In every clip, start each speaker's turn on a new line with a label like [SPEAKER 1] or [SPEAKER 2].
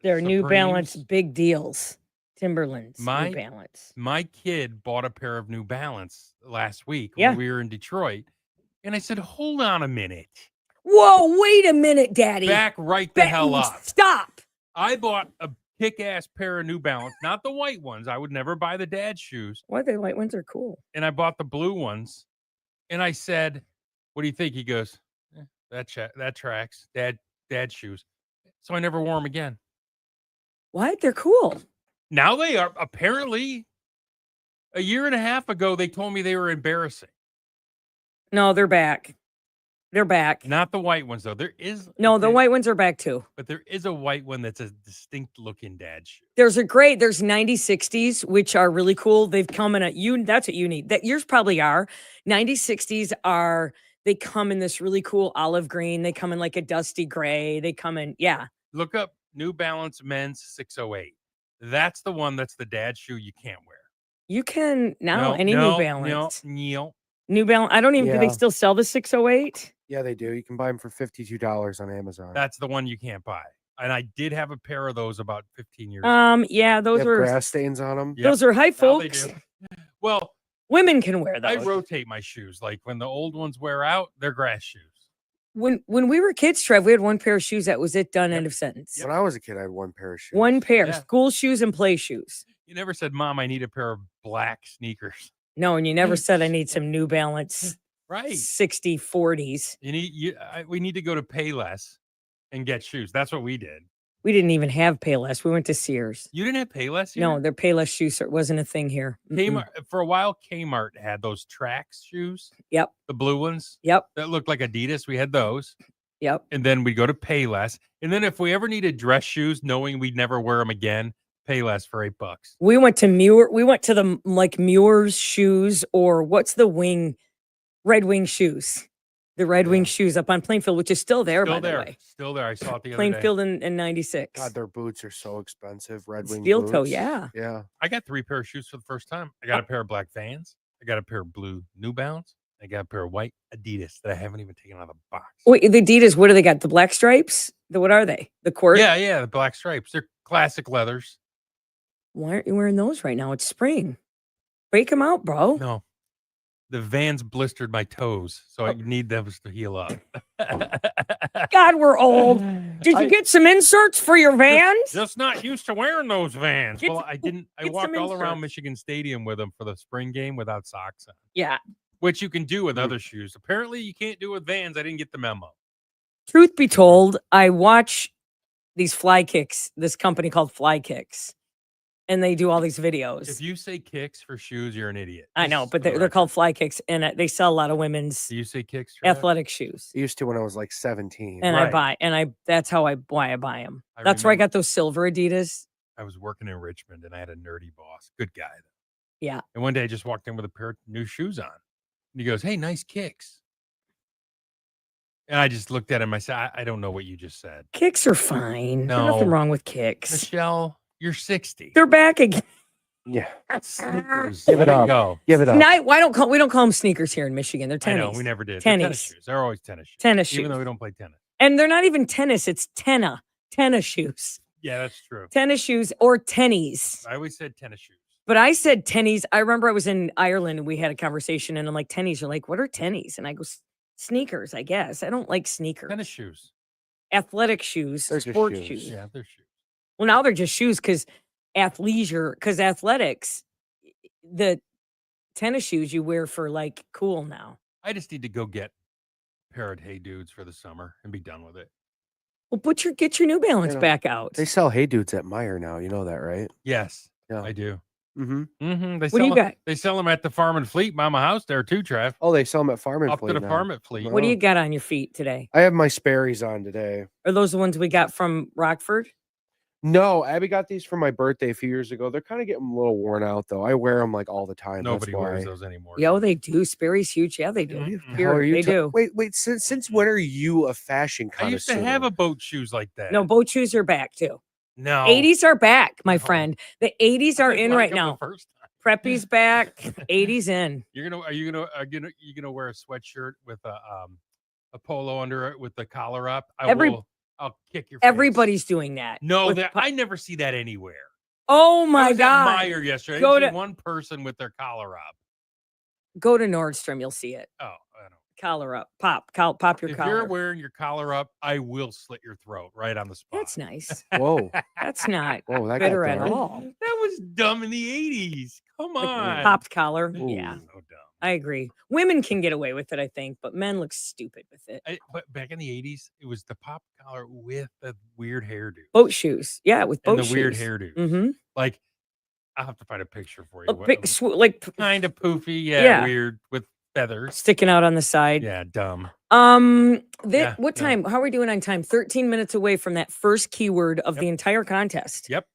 [SPEAKER 1] They're New Balance
[SPEAKER 2] Supremes.
[SPEAKER 1] big deals. Timberlands, New
[SPEAKER 2] My
[SPEAKER 1] Balance.
[SPEAKER 2] my kid bought a pair of New Balance last week
[SPEAKER 1] Yeah.
[SPEAKER 2] when we were in Detroit, and I said, "Hold on a minute,
[SPEAKER 1] Whoa, wait a minute, Daddy.
[SPEAKER 2] back right the hell up."
[SPEAKER 1] Stop.
[SPEAKER 2] I bought a kick-ass pair of New Balance, not the white ones. I would never buy the dad shoes,
[SPEAKER 1] Why the white ones are cool.
[SPEAKER 2] and I bought the blue ones. And I said, "What do you think?" He goes, "That tracks, dad shoes." So I never wore them again.
[SPEAKER 1] What? They're cool.
[SPEAKER 2] Now they are apparently. A year and a half ago, they told me they were embarrassing.
[SPEAKER 1] No, they're back. They're back.
[SPEAKER 2] Not the white ones, though. There is
[SPEAKER 1] the white ones are back too.
[SPEAKER 2] but there is a white one that's a distinct looking dad shoe.
[SPEAKER 1] There's 9060s, which are really cool. They've come in that's what you need. That yours probably are. 9060s they come in this really cool olive green. They come in like a dusty gray. They come in, yeah.
[SPEAKER 2] Look up New Balance men's 608. That's the one that's the dad shoe you can't wear.
[SPEAKER 1] You can now New Balance.
[SPEAKER 2] No.
[SPEAKER 1] New Balance. I don't even. Do they still sell the 608?
[SPEAKER 3] Yeah, they do. You can buy them for $52 on Amazon.
[SPEAKER 2] That's the one you can't buy. And I did have a pair of those about 15 years
[SPEAKER 1] ago. Yeah, those were
[SPEAKER 3] grass stains on them.
[SPEAKER 1] Yep. Those are hi, folks.
[SPEAKER 2] Well,
[SPEAKER 1] women can wear those.
[SPEAKER 2] I rotate my shoes. Like when the old ones wear out, they're grass shoes.
[SPEAKER 1] When we were kids, Trev, we had one pair of shoes. That was it. Done. End of sentence.
[SPEAKER 3] When I was a kid, I had one pair of shoes.
[SPEAKER 1] One pair, school shoes and play shoes.
[SPEAKER 2] You never said, "Mom, I need a pair of black sneakers."
[SPEAKER 1] No, and you never said, "I need some New Balance."
[SPEAKER 2] Right.
[SPEAKER 1] 60/40s.
[SPEAKER 2] We need to go to Payless and get shoes. That's what we did.
[SPEAKER 1] We didn't even have Payless. We went to Sears.
[SPEAKER 2] You didn't have Payless here?
[SPEAKER 1] No, their Payless shoes wasn't a thing here.
[SPEAKER 2] Kmart, for a while, Kmart had those Trax shoes.
[SPEAKER 1] Yep.
[SPEAKER 2] The blue ones.
[SPEAKER 1] Yep.
[SPEAKER 2] That looked like Adidas. We had those.
[SPEAKER 1] Yep.
[SPEAKER 2] And then we'd go to Payless. And then if we ever needed dress shoes, knowing we'd never wear them again, Payless for $8.
[SPEAKER 1] We went to We went to the Muir's shoes, or what's the Red Wing shoes. The Red Wing shoes up on Plainfield, which is still there, by the way.
[SPEAKER 2] Still there. I saw it the other
[SPEAKER 1] Plainfield
[SPEAKER 2] day.
[SPEAKER 1] in 96.
[SPEAKER 3] God, their boots are so expensive. Red Wing
[SPEAKER 1] Steel
[SPEAKER 3] boots.
[SPEAKER 1] toe, yeah.
[SPEAKER 3] Yeah.
[SPEAKER 2] I got 3 pair of shoes for the first time. I got a pair of black Vans. I got a pair of blue New Balance. I got a pair of white Adidas that I haven't even taken out of the box.
[SPEAKER 1] Wait, the Adidas, what do they got? The black stripes? What are they? The court?
[SPEAKER 2] Yeah, the black stripes. They're classic leathers.
[SPEAKER 1] Why aren't you wearing those right now? It's spring. Break them out, bro.
[SPEAKER 2] No. The Vans blistered my toes, so I need those to heal up.
[SPEAKER 1] God, we're old. Did you get some inserts for your Vans?
[SPEAKER 2] Just not used to wearing those Vans. Well, I didn't. I walked all around
[SPEAKER 1] inserts.
[SPEAKER 2] Michigan Stadium with them for the spring game without socks on.
[SPEAKER 1] Yeah.
[SPEAKER 2] Which you can do with other shoes. Apparently, you can't do with Vans. I didn't get the memo.
[SPEAKER 1] Truth be told, I watch these Fly Kicks, this company called Fly Kicks, and they do all these videos.
[SPEAKER 2] If you say Kicks for shoes, you're an idiot.
[SPEAKER 1] I know, but they're called Fly Kicks, and they sell a lot of women's
[SPEAKER 2] Do you say Kicks? Trav?
[SPEAKER 1] athletic shoes.
[SPEAKER 3] I used to when I was like 17.
[SPEAKER 1] And that's why I buy them. That's where I got those silver Adidas.
[SPEAKER 2] I was working in Richmond, and I had a nerdy boss. Good guy.
[SPEAKER 1] Yeah.
[SPEAKER 2] And one day I just walked in with a pair of new shoes on. And he goes, "Hey, nice Kicks." And I just looked at him. I said, I don't know what you just said.
[SPEAKER 1] Kicks are fine.
[SPEAKER 2] No.
[SPEAKER 1] There's nothing wrong with Kicks.
[SPEAKER 2] Michelle, you're 60.
[SPEAKER 1] They're back again.
[SPEAKER 3] Yeah.
[SPEAKER 2] Sneakers.
[SPEAKER 3] Give it up.
[SPEAKER 2] Go.
[SPEAKER 3] Give it up.
[SPEAKER 1] We don't call them sneakers here in Michigan. They're tennis.
[SPEAKER 2] I know, we never did.
[SPEAKER 1] Tennis.
[SPEAKER 2] Tennis shoes. They're always tennis shoes.
[SPEAKER 1] Tennis shoes.
[SPEAKER 2] Even though we don't play tennis.
[SPEAKER 1] And they're not even tennis. It's tennis shoes.
[SPEAKER 2] Yeah, that's true.
[SPEAKER 1] Tennis shoes or tennies.
[SPEAKER 2] I always said tennis shoes.
[SPEAKER 1] But I said tennies. I remember I was in Ireland and we had a conversation and I'm like, tennies. You're like, what are tennies? And I go, sneakers, I guess. I don't like sneakers.
[SPEAKER 2] Tennis shoes.
[SPEAKER 1] Athletic shoes.
[SPEAKER 3] They're just
[SPEAKER 1] sports
[SPEAKER 3] shoes.
[SPEAKER 1] shoes.
[SPEAKER 2] Yeah, they're shoes.
[SPEAKER 1] Well, now they're just shoes because athletics, the tennis shoes you wear for like cool now.
[SPEAKER 2] I just need to go get a pair of Hey Dudes for the summer and be done with it.
[SPEAKER 1] Well, get your New Balance back out.
[SPEAKER 3] They sell Hey Dudes at Meijer now. You know that, right?
[SPEAKER 2] Yes,
[SPEAKER 3] Yeah.
[SPEAKER 2] I do.
[SPEAKER 3] Mm-hmm.
[SPEAKER 2] They
[SPEAKER 1] What do you got?
[SPEAKER 2] They sell them at the Farm and Fleet by my house there too, Trav.
[SPEAKER 3] Oh, they sell them at Farm and
[SPEAKER 2] Up
[SPEAKER 3] Fleet
[SPEAKER 2] to the
[SPEAKER 3] now.
[SPEAKER 2] Farm and Fleet.
[SPEAKER 1] What do you got on your feet today?
[SPEAKER 3] I have my Sperry's on today.
[SPEAKER 1] Are those the ones we got from Rockford?
[SPEAKER 3] No, Abby got these for my birthday a few years ago. They're kind of getting a little worn out, though. I wear them like all the time.
[SPEAKER 2] Nobody
[SPEAKER 3] That's why.
[SPEAKER 2] wears those anymore.
[SPEAKER 1] Yo, they do. Sperry's huge. Yeah, they do.
[SPEAKER 2] Mhm.
[SPEAKER 1] Here,
[SPEAKER 3] How are you
[SPEAKER 1] they do.
[SPEAKER 3] Wait. Since when are you a fashion connoisseur?
[SPEAKER 2] I used to have a boat shoes like that.
[SPEAKER 1] No, boat shoes are back too.
[SPEAKER 2] No.
[SPEAKER 1] 80s are back, my
[SPEAKER 2] No.
[SPEAKER 1] friend. The 80s are
[SPEAKER 2] I
[SPEAKER 1] in
[SPEAKER 2] like
[SPEAKER 1] right
[SPEAKER 2] them
[SPEAKER 1] now.
[SPEAKER 2] the first time.
[SPEAKER 1] Preppy's back. 80s in.
[SPEAKER 2] Are you gonna wear a sweatshirt with a polo under it with the collar up? I I'll kick your face.
[SPEAKER 1] Everybody's doing that.
[SPEAKER 2] No,
[SPEAKER 1] with
[SPEAKER 2] that
[SPEAKER 1] po-
[SPEAKER 2] I never see that anywhere.
[SPEAKER 1] Oh
[SPEAKER 2] I
[SPEAKER 1] my
[SPEAKER 2] was at
[SPEAKER 1] god!
[SPEAKER 2] Meijer yesterday. I
[SPEAKER 1] Go
[SPEAKER 2] didn't see
[SPEAKER 1] to
[SPEAKER 2] one person with their collar up.
[SPEAKER 1] go to Nordstrom. You'll see it.
[SPEAKER 2] Oh, I don't.
[SPEAKER 1] Collar up. Pop your
[SPEAKER 2] If you're
[SPEAKER 1] collar.
[SPEAKER 2] wearing your collar up, I will slit your throat right on the spot.
[SPEAKER 1] That's nice.
[SPEAKER 3] Whoa.
[SPEAKER 1] That's not
[SPEAKER 3] Whoa, that got
[SPEAKER 1] bitter at
[SPEAKER 3] dark.
[SPEAKER 1] all.
[SPEAKER 2] That was dumb in the 80s. Come
[SPEAKER 1] Like
[SPEAKER 2] on.
[SPEAKER 1] popped collar.
[SPEAKER 3] Ooh.
[SPEAKER 1] Yeah,
[SPEAKER 2] So dumb.
[SPEAKER 1] I agree. Women can get away with it, I think, but men look stupid with it.
[SPEAKER 2] But back in the 80s, it was the pop collar with the weird hairdo.
[SPEAKER 1] Boat shoes. Yeah, with boat
[SPEAKER 2] And the weird
[SPEAKER 1] shoes.
[SPEAKER 2] hairdos.
[SPEAKER 1] Mm-hmm.
[SPEAKER 2] Like, I'll have to find a picture for you. Kind of poofy.
[SPEAKER 1] Yeah.
[SPEAKER 2] Weird with feathers.
[SPEAKER 1] Sticking out on the side.
[SPEAKER 2] Yeah, dumb.
[SPEAKER 1] What
[SPEAKER 2] no.
[SPEAKER 1] time? How are we doing on time? 13 minutes away from that first keyword of the entire contest.
[SPEAKER 2] Yep.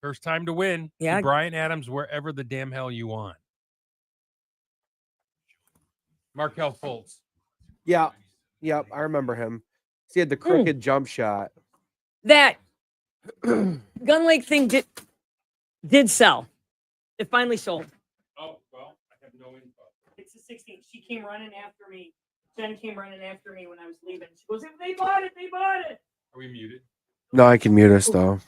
[SPEAKER 2] First time to win.
[SPEAKER 1] Yeah.
[SPEAKER 2] See Brian Adams wherever the damn hell you want. Markel Fultz.
[SPEAKER 3] Yeah. Yep. I remember him. He had the crooked jump shot.
[SPEAKER 1] That Gun Lake thing did sell. It finally sold.
[SPEAKER 2] Oh, well, I have no info.
[SPEAKER 1] It's the 16th. She came running after me. Jen came running after me when I was leaving. She goes, they bought it. They bought it.
[SPEAKER 2] Are we muted?
[SPEAKER 3] No, I can mute us though.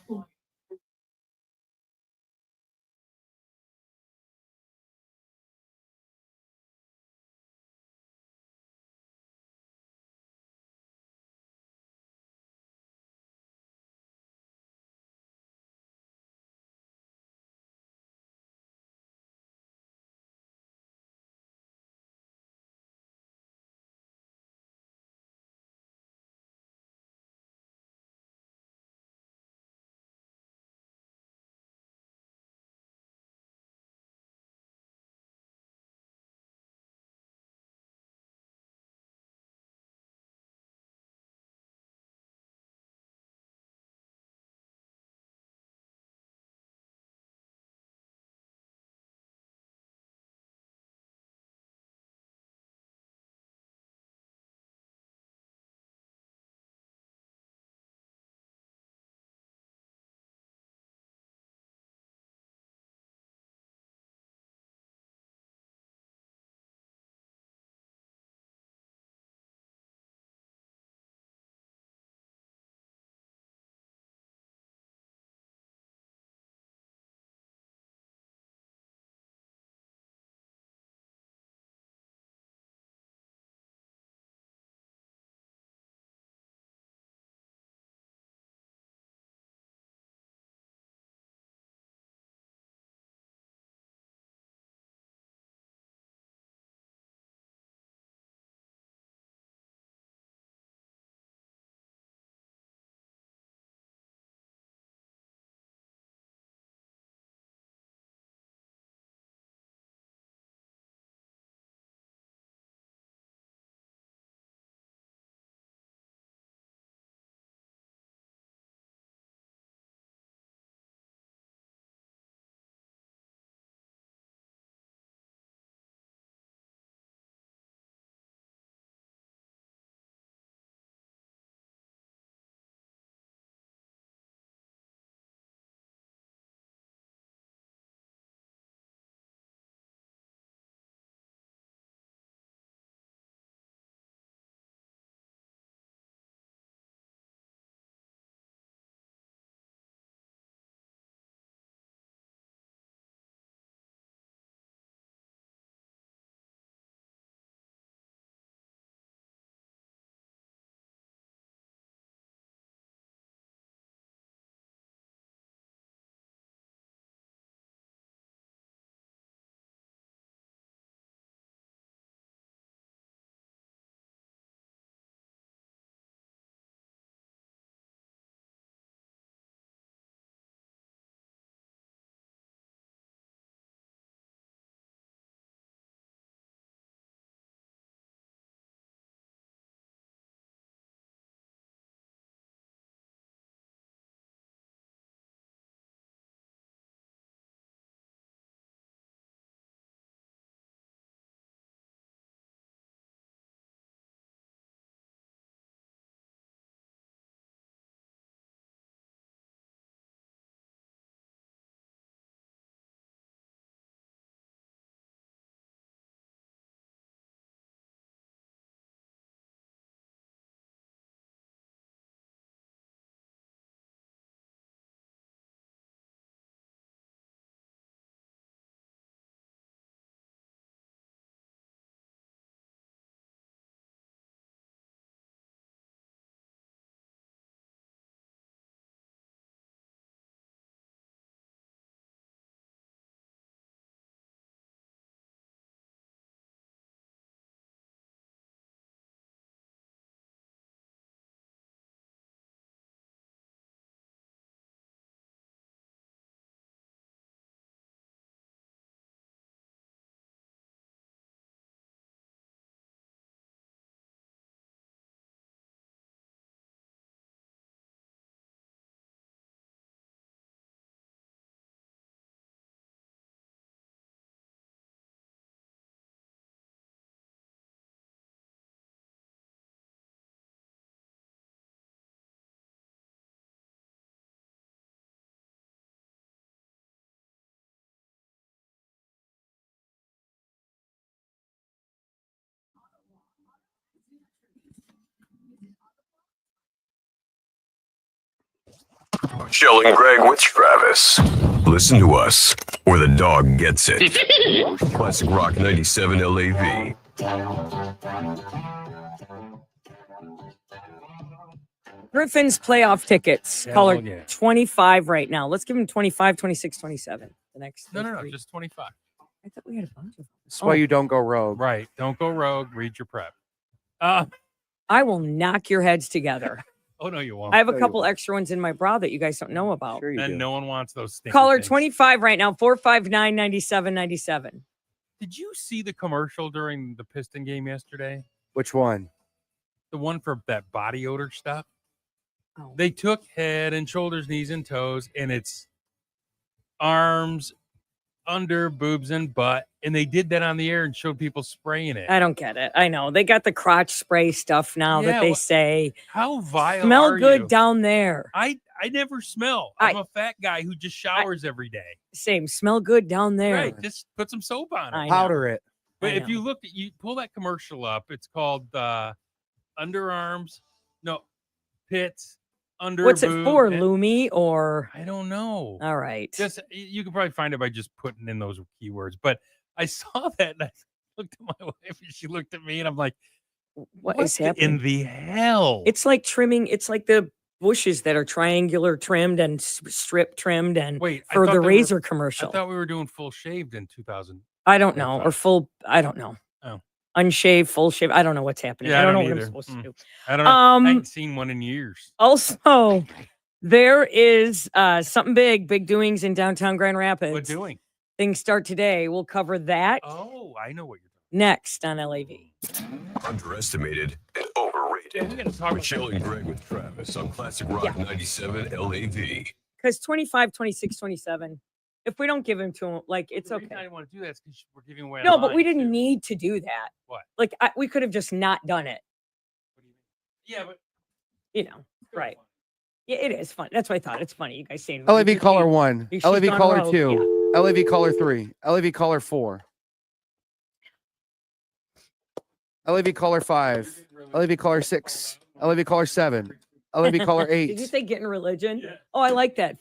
[SPEAKER 4] Jill and Greg with Travis. Listen to us, or the dog gets it. Classic Rock 97 LAV.
[SPEAKER 1] Griffin's playoff tickets.
[SPEAKER 2] Yeah,
[SPEAKER 1] Caller
[SPEAKER 2] well, yeah.
[SPEAKER 1] 25 right now. Let's give him 25, 26, 27. The next.
[SPEAKER 2] No,
[SPEAKER 1] three.
[SPEAKER 2] just 25.
[SPEAKER 1] I thought we had a bunch of them.
[SPEAKER 3] That's why you don't go rogue.
[SPEAKER 2] Right. Don't go rogue. Read your prep.
[SPEAKER 1] I will knock your heads together.
[SPEAKER 2] Oh, no, you won't.
[SPEAKER 1] I have a
[SPEAKER 3] No, you
[SPEAKER 1] couple
[SPEAKER 3] won't.
[SPEAKER 1] extra ones in my bra that you guys don't know about.
[SPEAKER 3] Sure you
[SPEAKER 2] And
[SPEAKER 3] do.
[SPEAKER 2] no one wants those stinky
[SPEAKER 1] Caller
[SPEAKER 2] things.
[SPEAKER 1] 25 right now, 459 9797.
[SPEAKER 2] Did you see the commercial during the Piston game yesterday?
[SPEAKER 3] Which one?
[SPEAKER 2] The one for that body odor stuff?
[SPEAKER 1] Oh.
[SPEAKER 2] They took head and shoulders, knees and toes, and it's arms, under, boobs, and butt. And they did that on the air and showed people spraying it.
[SPEAKER 1] I don't get it. I know. They got the crotch spray stuff now
[SPEAKER 2] Yeah,
[SPEAKER 1] that they
[SPEAKER 2] well,
[SPEAKER 1] say
[SPEAKER 2] How vile
[SPEAKER 1] smell
[SPEAKER 2] are
[SPEAKER 1] good
[SPEAKER 2] you?
[SPEAKER 1] down there.
[SPEAKER 2] I never smell. I'm a fat guy who just showers every day.
[SPEAKER 1] Same. Smell good down there.
[SPEAKER 2] Right. Just put some soap on it.
[SPEAKER 1] I know.
[SPEAKER 3] Powder it.
[SPEAKER 2] But
[SPEAKER 1] I
[SPEAKER 2] if you
[SPEAKER 1] know.
[SPEAKER 2] look at you pull that commercial up, it's called underarms, no pits, under.
[SPEAKER 1] What's it
[SPEAKER 2] boob,
[SPEAKER 1] for,
[SPEAKER 2] and-
[SPEAKER 1] Lumi or?
[SPEAKER 2] I don't know.
[SPEAKER 1] All right.
[SPEAKER 2] Just you can probably find it by just putting in those keywords. But I saw that and I looked at my wife and she looked at me and I'm like,
[SPEAKER 1] what is happening?
[SPEAKER 2] in the hell?
[SPEAKER 1] It's like trimming. It's like the bushes that are triangular trimmed and strip trimmed and
[SPEAKER 2] Wait, I
[SPEAKER 1] for
[SPEAKER 2] thought
[SPEAKER 1] the
[SPEAKER 2] they were-
[SPEAKER 1] razor
[SPEAKER 2] I
[SPEAKER 1] commercial.
[SPEAKER 2] thought we were doing full shaved in 2000.
[SPEAKER 1] I don't know. Or
[SPEAKER 2] 25.
[SPEAKER 1] full. I don't know.
[SPEAKER 2] Oh.
[SPEAKER 1] Unshaved, full shave. I don't know what's happening.
[SPEAKER 2] Yeah,
[SPEAKER 1] I don't know
[SPEAKER 2] don't
[SPEAKER 1] what I'm
[SPEAKER 2] either.
[SPEAKER 1] supposed to do.
[SPEAKER 2] I don't know. I ain't seen one in years.
[SPEAKER 1] Also, there is something big doings in downtown Grand Rapids.
[SPEAKER 2] What doing?
[SPEAKER 1] Things start today. We'll cover that
[SPEAKER 2] Oh, I know what you're talking
[SPEAKER 1] next on LAV.
[SPEAKER 4] Underestimated and
[SPEAKER 2] Yeah,
[SPEAKER 4] overrated.
[SPEAKER 2] we're gonna talk
[SPEAKER 4] With Jill and Greg with Travis on Classic Rock 97 LAV.
[SPEAKER 1] Because 25, 26, 27, if we don't give him to him, like, it's
[SPEAKER 2] The reason I
[SPEAKER 1] okay.
[SPEAKER 2] didn't want to do that is because we're giving away.
[SPEAKER 1] No, but we
[SPEAKER 2] lines,
[SPEAKER 1] didn't
[SPEAKER 2] too.
[SPEAKER 1] need to do that.
[SPEAKER 2] What?
[SPEAKER 1] Like, we could have just not done it,
[SPEAKER 2] What do you mean? Yeah, but
[SPEAKER 1] you know.
[SPEAKER 2] still
[SPEAKER 1] Right.
[SPEAKER 2] fun.
[SPEAKER 1] Yeah, it is fun. That's what I thought. It's funny. You guys saying
[SPEAKER 3] LAV caller 1,
[SPEAKER 1] She's
[SPEAKER 3] LAV
[SPEAKER 1] gone
[SPEAKER 3] caller
[SPEAKER 1] rogue,
[SPEAKER 3] 2, LAV caller 3, LAV caller 4, LAV caller 5, LAV caller 6, LAV caller 7, LAV caller 8.
[SPEAKER 1] Did you say getting religion?
[SPEAKER 2] Yeah.
[SPEAKER 1] Oh, I like that.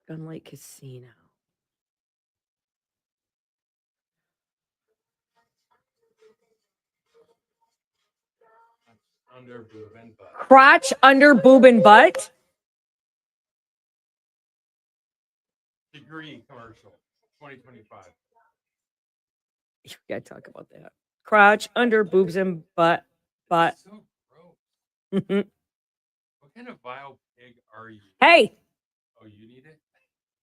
[SPEAKER 1] Gunlight Casino.
[SPEAKER 2] Under boob and butt.
[SPEAKER 1] Crotch under boob and butt.
[SPEAKER 2] Degree commercial. 2025.
[SPEAKER 1] We gotta talk about that. Crotch under boobs and butt. Butt.
[SPEAKER 2] So gross.
[SPEAKER 1] Mhm.
[SPEAKER 2] What kind of vile pig are you?
[SPEAKER 1] Hey,
[SPEAKER 2] Oh, you need it?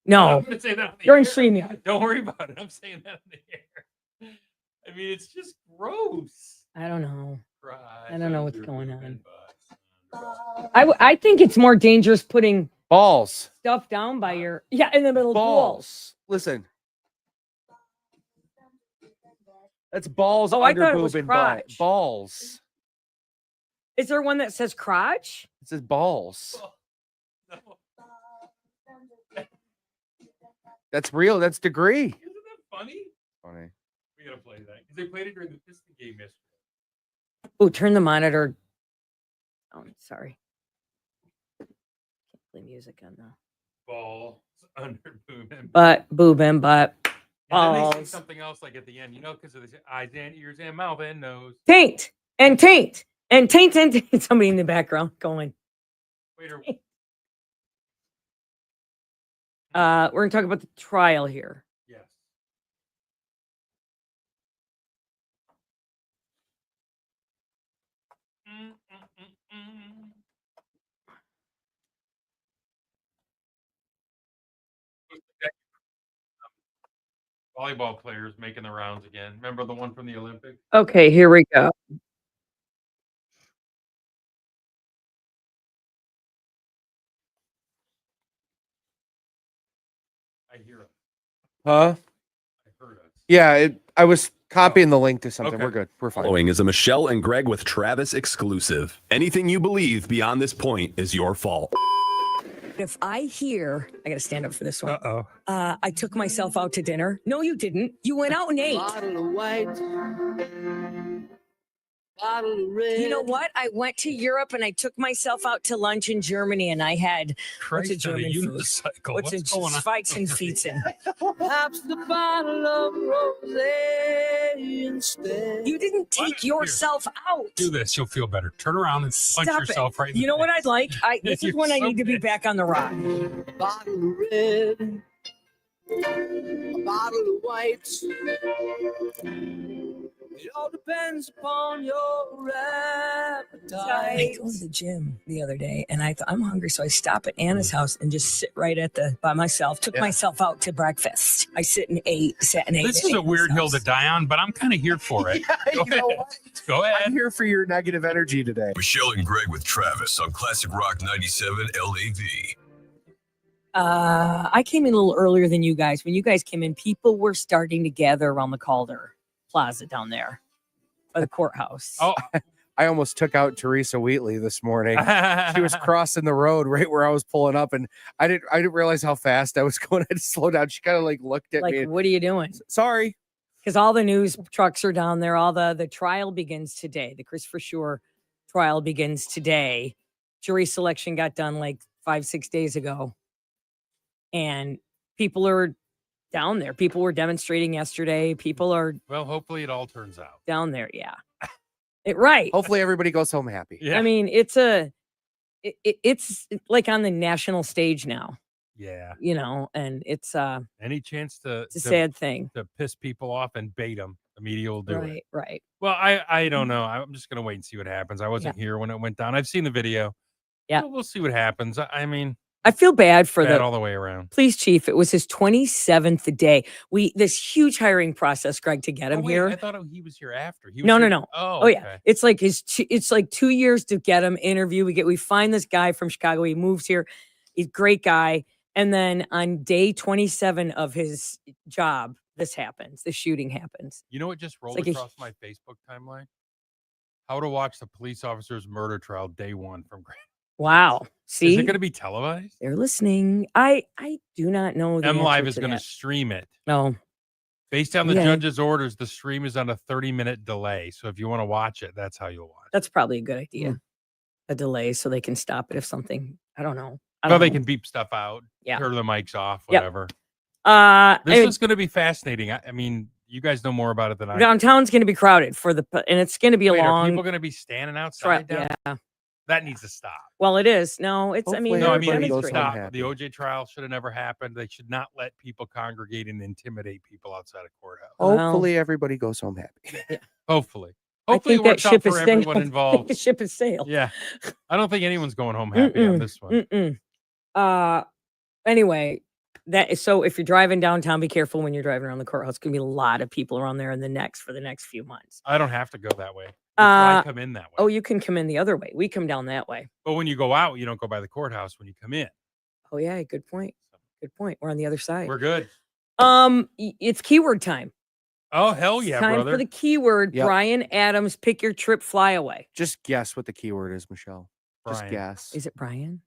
[SPEAKER 1] no,
[SPEAKER 2] I'm gonna say that on the
[SPEAKER 1] you're in
[SPEAKER 2] air.
[SPEAKER 1] StreamYard.
[SPEAKER 2] Don't worry about it. I'm saying that on the air. I mean, it's just gross.
[SPEAKER 1] I don't know.
[SPEAKER 2] Crotch
[SPEAKER 1] I don't know what's
[SPEAKER 2] under
[SPEAKER 1] going
[SPEAKER 2] boob
[SPEAKER 1] on.
[SPEAKER 2] and butt.
[SPEAKER 1] I think it's more dangerous putting
[SPEAKER 3] Balls.
[SPEAKER 1] stuff down by your in the middle of the pool.
[SPEAKER 3] Balls. Listen. That's balls
[SPEAKER 1] Oh, I
[SPEAKER 3] under
[SPEAKER 1] thought it
[SPEAKER 3] boob
[SPEAKER 1] was
[SPEAKER 3] and butt.
[SPEAKER 1] crotch.
[SPEAKER 3] Balls.
[SPEAKER 1] Is there one that says crotch?
[SPEAKER 3] It says balls.
[SPEAKER 2] No.
[SPEAKER 3] That's real. That's degree.
[SPEAKER 2] Isn't that funny?
[SPEAKER 3] Funny.
[SPEAKER 2] We gotta play that because they played it during the Piston game yesterday.
[SPEAKER 1] Oh, turn the monitor. Oh, sorry. Can't play music on the
[SPEAKER 2] Balls under boob and
[SPEAKER 1] butt, boob and butt.
[SPEAKER 2] And then they say
[SPEAKER 1] Balls.
[SPEAKER 2] something else like at the end, because of the eyes and ears and mouth and nose.
[SPEAKER 1] Taint and taint and taint and taint. Somebody in the background going.
[SPEAKER 2] Waiter.
[SPEAKER 1] We're gonna talk about the trial here.
[SPEAKER 2] Yes. Volleyball players making the rounds again. Remember the one from the Olympics?
[SPEAKER 1] Okay, here we go.
[SPEAKER 2] I hear it.
[SPEAKER 3] Huh?
[SPEAKER 2] I heard it.
[SPEAKER 3] Yeah, I was copying the link to something.
[SPEAKER 2] Okay.
[SPEAKER 3] We're good. We're fine.
[SPEAKER 4] Following is a Michelle and Greg with Travis exclusive. Anything you believe beyond this point is your fault.
[SPEAKER 1] If I hear, I got to stand up for this one.
[SPEAKER 2] Uh-oh.
[SPEAKER 1] I took myself out to dinner. No, you didn't. You went out and ate.
[SPEAKER 5] Bottle of white, bottle of red.
[SPEAKER 1] You know what? I went to Europe and I took myself out to lunch in Germany and I had
[SPEAKER 2] Christ,
[SPEAKER 1] what's a
[SPEAKER 2] on a
[SPEAKER 1] German food?
[SPEAKER 2] unicycle.
[SPEAKER 1] What's
[SPEAKER 2] What's
[SPEAKER 1] a
[SPEAKER 2] going on?
[SPEAKER 1] Schweizenfetzen?
[SPEAKER 5] Perhaps the bottle of rosé instead.
[SPEAKER 1] You didn't
[SPEAKER 6] Why
[SPEAKER 1] take
[SPEAKER 6] don't you-
[SPEAKER 1] yourself out.
[SPEAKER 6] Do this, you'll feel better. Turn around and punch
[SPEAKER 1] Stop
[SPEAKER 6] yourself
[SPEAKER 1] it.
[SPEAKER 6] right in
[SPEAKER 1] You
[SPEAKER 6] the
[SPEAKER 1] know what
[SPEAKER 6] face.
[SPEAKER 1] I'd like? This is
[SPEAKER 6] You're
[SPEAKER 1] when I
[SPEAKER 6] so
[SPEAKER 1] need to be
[SPEAKER 6] pissed.
[SPEAKER 1] back on the rock.
[SPEAKER 5] A bottle of red, a bottle of white. It all depends upon your
[SPEAKER 1] I
[SPEAKER 5] appetite.
[SPEAKER 1] go to the gym the other day and I thought I'm hungry, so I stop at Anna's house and just sit right by myself. Took myself out to breakfast. I sat and ate.
[SPEAKER 6] This
[SPEAKER 1] at
[SPEAKER 6] is a
[SPEAKER 1] Anna's
[SPEAKER 6] weird hill
[SPEAKER 1] house.
[SPEAKER 6] to die on, but I'm kind of here for it.
[SPEAKER 3] You know what?
[SPEAKER 6] Go ahead.
[SPEAKER 3] I'm here for your negative energy today.
[SPEAKER 4] Michelle and Greg with Travis on Classic Rock 97 LAV.
[SPEAKER 1] I came in a little earlier than you guys. When you guys came in, people were starting to gather around the Calder Plaza down there by the courthouse.
[SPEAKER 2] Oh,
[SPEAKER 3] I almost took out Teresa Wheatley this morning. She was crossing the road right where I was pulling up, and I didn't realize how fast I was going. I had to slow down. She kind of like looked at
[SPEAKER 1] like,
[SPEAKER 3] me.
[SPEAKER 1] what are you doing?
[SPEAKER 3] Sorry.
[SPEAKER 1] Because all the news trucks are down there. All the trial begins today. The Christopher Shore trial begins today. Jury selection got done like 5-6 days ago. And people are down there. People were demonstrating yesterday. People are
[SPEAKER 2] well, hopefully it all turns out.
[SPEAKER 1] down there. Yeah. Right.
[SPEAKER 3] Hopefully everybody goes home happy.
[SPEAKER 2] Yeah.
[SPEAKER 1] I mean, it's like on the national stage now,
[SPEAKER 2] Yeah.
[SPEAKER 1] and it's a
[SPEAKER 2] Any chance to
[SPEAKER 1] sad thing.
[SPEAKER 2] to piss people off and bait them, the media will do it.
[SPEAKER 1] Right.
[SPEAKER 2] Well, I don't know. I'm just gonna wait and see what happens. I wasn't here when it went down. I've seen the video.
[SPEAKER 1] Yeah.
[SPEAKER 2] We'll see what happens. I mean,
[SPEAKER 1] I feel bad for
[SPEAKER 2] bad
[SPEAKER 1] the
[SPEAKER 2] all the way around.
[SPEAKER 1] police chief. It was his 27th day. This huge hiring process, Greg, to get him
[SPEAKER 2] Oh, wait,
[SPEAKER 1] here.
[SPEAKER 2] I thought he was here after. He was
[SPEAKER 1] No.
[SPEAKER 2] here- Oh,
[SPEAKER 1] Oh yeah,
[SPEAKER 2] okay.
[SPEAKER 1] it's like it's like 2 years to get him interview. We find this guy from Chicago. He moves here. He's a great guy. And then on day 27 of his job, this happens. The shooting happens.
[SPEAKER 2] You know what just rolled
[SPEAKER 1] like a-
[SPEAKER 2] across my Facebook timeline? How to watch the police officer's murder trial day one from Grand.
[SPEAKER 1] Wow.
[SPEAKER 2] Is
[SPEAKER 1] See,
[SPEAKER 2] it going to be televised?
[SPEAKER 1] they're listening. I do not know. The
[SPEAKER 2] M Live
[SPEAKER 1] answer
[SPEAKER 2] is
[SPEAKER 1] to
[SPEAKER 2] going to
[SPEAKER 1] that.
[SPEAKER 2] stream it.
[SPEAKER 1] No.
[SPEAKER 2] Based on the
[SPEAKER 1] Okay.
[SPEAKER 2] judge's orders, the stream is on a 30-minute delay. So if you want to watch it, that's how you'll watch it.
[SPEAKER 1] That's probably a good idea. A delay so they can stop it if something. I don't know. I
[SPEAKER 2] Well,
[SPEAKER 1] don't
[SPEAKER 2] they
[SPEAKER 1] know.
[SPEAKER 2] can beep stuff out,
[SPEAKER 1] Yeah.
[SPEAKER 2] turn the mics off,
[SPEAKER 1] Yep.
[SPEAKER 2] whatever.
[SPEAKER 1] This
[SPEAKER 2] This is going to be fascinating. I mean, you guys know more about it than I do.
[SPEAKER 1] downtown's going to be crowded and it's going to be a
[SPEAKER 2] Wait, are
[SPEAKER 1] long.
[SPEAKER 2] people going to be standing outside down?
[SPEAKER 1] Yeah.
[SPEAKER 2] That needs to stop.
[SPEAKER 1] Well, it is. No, it's. I
[SPEAKER 3] Hopefully
[SPEAKER 1] mean,
[SPEAKER 2] No, I
[SPEAKER 1] they're
[SPEAKER 2] mean, it needs to
[SPEAKER 1] demonstrating.
[SPEAKER 2] stop.
[SPEAKER 3] happy.
[SPEAKER 2] The OJ trial should have never happened. They should not let people congregate and intimidate people outside of courthouse.
[SPEAKER 1] Well,
[SPEAKER 3] Hopefully everybody goes home happy.
[SPEAKER 2] Hopefully.
[SPEAKER 1] I
[SPEAKER 2] Hopefully
[SPEAKER 1] think
[SPEAKER 2] it
[SPEAKER 1] that
[SPEAKER 2] works out
[SPEAKER 1] ship is
[SPEAKER 2] for
[SPEAKER 1] sailed.
[SPEAKER 2] everyone
[SPEAKER 1] I think
[SPEAKER 2] involved.
[SPEAKER 1] the ship is sailed.
[SPEAKER 2] Yeah. I don't think anyone's going home happy on this one.
[SPEAKER 1] Anyway, so if you're driving downtown, be careful when you're driving around the courthouse. It's gonna be a lot of people around there for the next few months.
[SPEAKER 2] I don't have to go that way. I come in that way.
[SPEAKER 1] Oh, you can come in the other way. We come down that way.
[SPEAKER 2] But when you go out, you don't go by the courthouse when you come in.
[SPEAKER 1] Oh yeah, good point. Good point. We're on the other side.
[SPEAKER 2] We're good.
[SPEAKER 1] It's keyword time.
[SPEAKER 2] Oh, hell yeah,
[SPEAKER 1] Time
[SPEAKER 2] brother.
[SPEAKER 1] for the keyword.
[SPEAKER 3] Yep.
[SPEAKER 1] Brian Adams, pick your trip, fly away.
[SPEAKER 3] Just guess what the keyword is, Michelle. Just
[SPEAKER 2] Brian.
[SPEAKER 3] guess.
[SPEAKER 1] Is it Brian?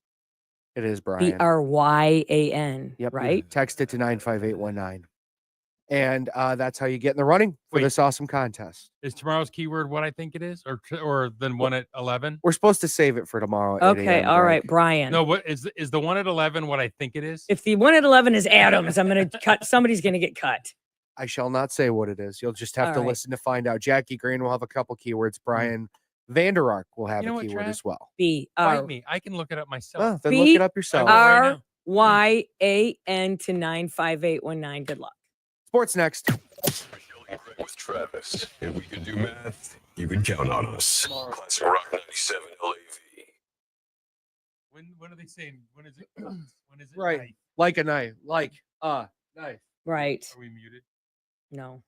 [SPEAKER 3] It is Brian.
[SPEAKER 1] Bryan.
[SPEAKER 3] Yep.
[SPEAKER 1] Right.
[SPEAKER 3] Text it to 95819. And that's how you get in the running for
[SPEAKER 2] Wait.
[SPEAKER 3] this awesome contest.
[SPEAKER 2] Is tomorrow's keyword what I think it is? Or then one at 11?
[SPEAKER 3] We're supposed to save it for tomorrow. At 8
[SPEAKER 1] Okay.
[SPEAKER 3] a.m.,
[SPEAKER 1] All right,
[SPEAKER 3] Greg.
[SPEAKER 1] Brian.
[SPEAKER 2] No, what is the one at 11 what I think it is?
[SPEAKER 1] If the one at 11 is Adams, I'm gonna cut. Somebody's gonna get cut.
[SPEAKER 3] I shall not say what it is. You'll just have
[SPEAKER 1] All
[SPEAKER 3] to
[SPEAKER 1] right.
[SPEAKER 3] listen to find out. Jackie Green will have a couple keywords. Brian Vanderark will have
[SPEAKER 2] You know
[SPEAKER 3] a
[SPEAKER 2] what,
[SPEAKER 3] keyword
[SPEAKER 2] Trav?
[SPEAKER 3] as well.
[SPEAKER 2] Bite me. I can look it up myself.
[SPEAKER 3] Oh, then look it up yourself.
[SPEAKER 2] right now.
[SPEAKER 1] RYAN to 95819. Good luck.
[SPEAKER 3] Sports next.
[SPEAKER 4] With Travis. If we can do math, you can count on us. Classic Rock 97 LAV.
[SPEAKER 2] When are they saying? When is it? When is it?
[SPEAKER 3] Right.
[SPEAKER 2] night?
[SPEAKER 3] Like a knife. Like knife.
[SPEAKER 1] Right.
[SPEAKER 2] Are we muted?
[SPEAKER 1] No.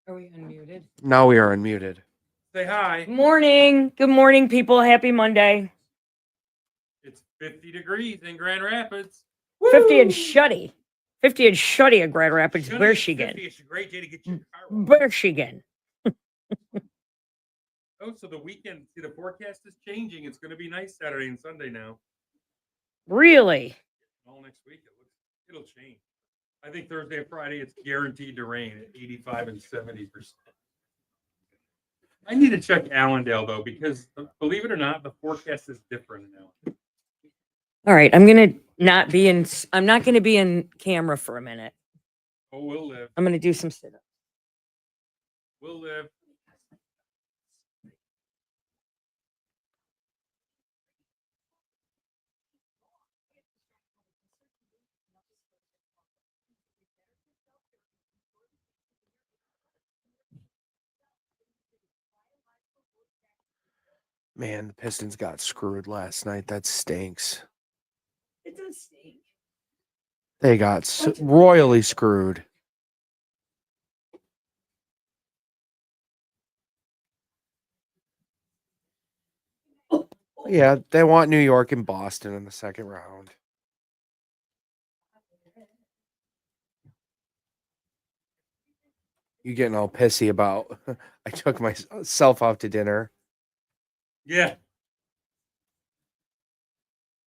[SPEAKER 1] Are we unmuted?
[SPEAKER 3] Now we are unmuted.
[SPEAKER 2] Say hi.
[SPEAKER 1] Good morning. Good morning, people. Happy Monday.
[SPEAKER 2] It's 50 degrees in Grand Rapids.
[SPEAKER 1] 50 and Shuddy. 50 and Shuddy at Grand Rapids,
[SPEAKER 2] It's gonna be 50.
[SPEAKER 1] Michigan.
[SPEAKER 2] It's a great day to get your car washed.
[SPEAKER 1] Michigan.
[SPEAKER 2] Oh, so the weekend, see, the forecast is changing. It's going to be nice Saturday and Sunday now.
[SPEAKER 1] Really?
[SPEAKER 2] All next week, it'll change. I think Thursday and Friday, it's guaranteed to rain at 85 and 70%. I need to check Allendale, though, because believe it or not, the forecast is different in Allendale.
[SPEAKER 1] All right. I'm not going to be in camera for a minute.
[SPEAKER 2] Oh, we'll live.
[SPEAKER 1] I'm going to do some sit-ups.
[SPEAKER 2] We'll live.
[SPEAKER 3] Man, the Pistons got screwed last night. That stinks.
[SPEAKER 1] It does stink.
[SPEAKER 3] They got royally screwed. Yeah, they want New York and Boston in the second round. You getting all pissy about I took myself out to dinner.
[SPEAKER 2] Yeah.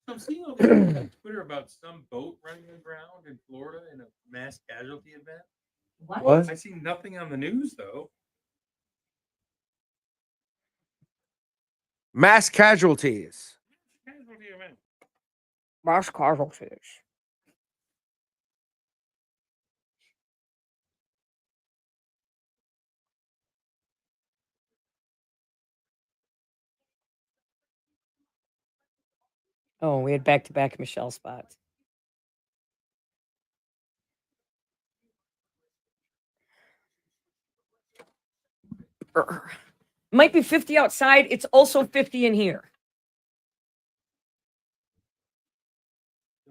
[SPEAKER 2] So I'm seeing all this on Twitter about some boat running aground in Florida in a mass casualty event.
[SPEAKER 3] What?
[SPEAKER 2] I see nothing on the news, though.
[SPEAKER 3] Mass casualties.
[SPEAKER 2] Casualty event.
[SPEAKER 1] Mass casualties. Oh, we had back-to-back Michelle spots. Might be 50 outside. It's also 50 in here.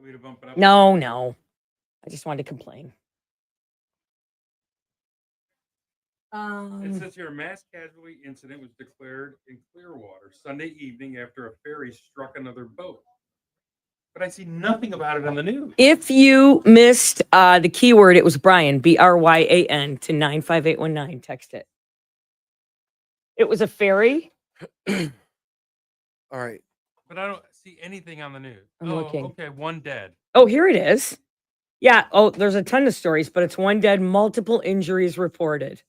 [SPEAKER 2] Want me to bump it up?
[SPEAKER 1] No. I just wanted to complain.
[SPEAKER 2] It says here a mass casualty incident was declared in Clearwater Sunday evening after a ferry struck another boat. But I see nothing about it on the news.
[SPEAKER 1] If you missed the keyword, it was Brian, Bryan, to 95819. Text it. It was a ferry.
[SPEAKER 3] All right.
[SPEAKER 2] But I don't see anything on the news.
[SPEAKER 1] I'm looking.
[SPEAKER 2] Okay, one dead.
[SPEAKER 1] Oh, here it is. Yeah. Oh, there's a ton of stories, but it's one dead, multiple injuries reported.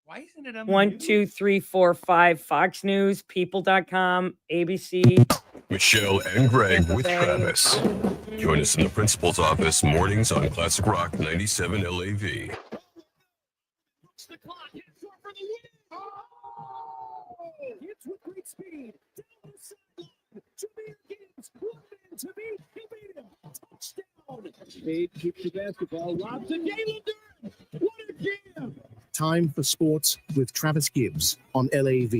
[SPEAKER 2] Why isn't it on the
[SPEAKER 1] 1,
[SPEAKER 2] news?
[SPEAKER 1] 2, 3, 4, 5. Fox News, People.com, ABC.
[SPEAKER 4] Michelle and Greg with Travis. Join us in the principal's office mornings on Classic Rock 97 LAV.
[SPEAKER 5] The clock. Hit short for the win. Oh! Hits with great speed. Down the sideline. Jameer Gibbs. One man to beat. He beat him. Touchdown. Spade keeps the basketball. Lobs to Galen Durham. What a jam.
[SPEAKER 7] Time for sports with Travis Gibbs on LAV.